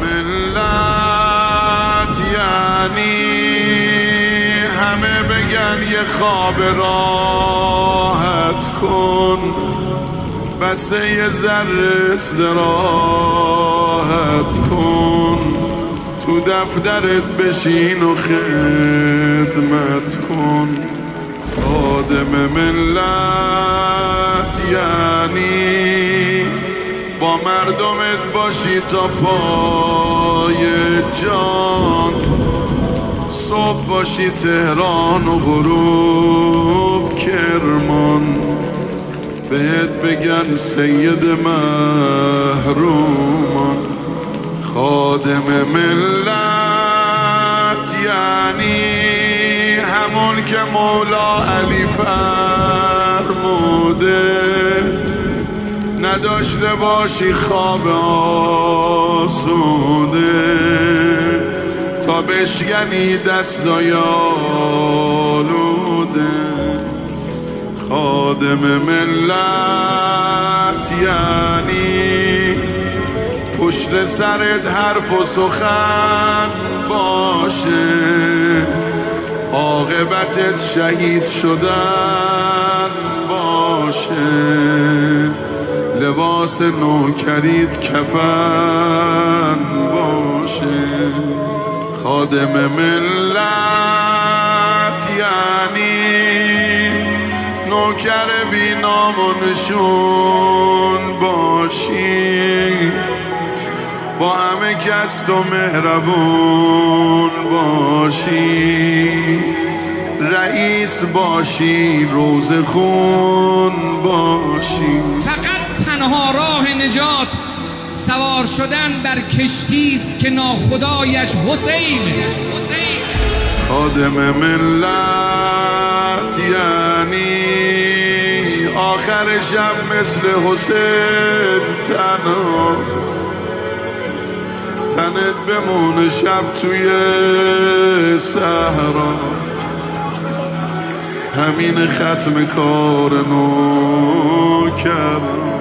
ملت یعنی همه بگن یه خواب راحت کن، بس یه ذره استراحت کن، تو دفترت بشین و خدمت کن. خادم ملت یعنی با مردمت باشی تا پای جان، صبح باشی تهران و غروب کرمان، بهت بگن سید محرومان. خادم ملت یعنی همون که مولا علی فرموده، نداشته باشی خواب آسوده، تا بشکنی دستای آلوده. خادم ملت یعنی پشت سرت حرف و سخن باشه، عاقبتت شهید شدن باشه، لباس نوکریت کفن باشه. خادم ملت یعنی نوکر بی نام و نشون باشی، با همه کس تو مهربون باشی، رئیس باشی روز خون باشی. فقط تنها راه نجات سوار شدن بر کشتیست که ناخدایش حسین. خادم ملت یعنی آخر شب مثل حسین تنها، تنت بمونه شب توی صحرا، همین ختم کار نو کرد.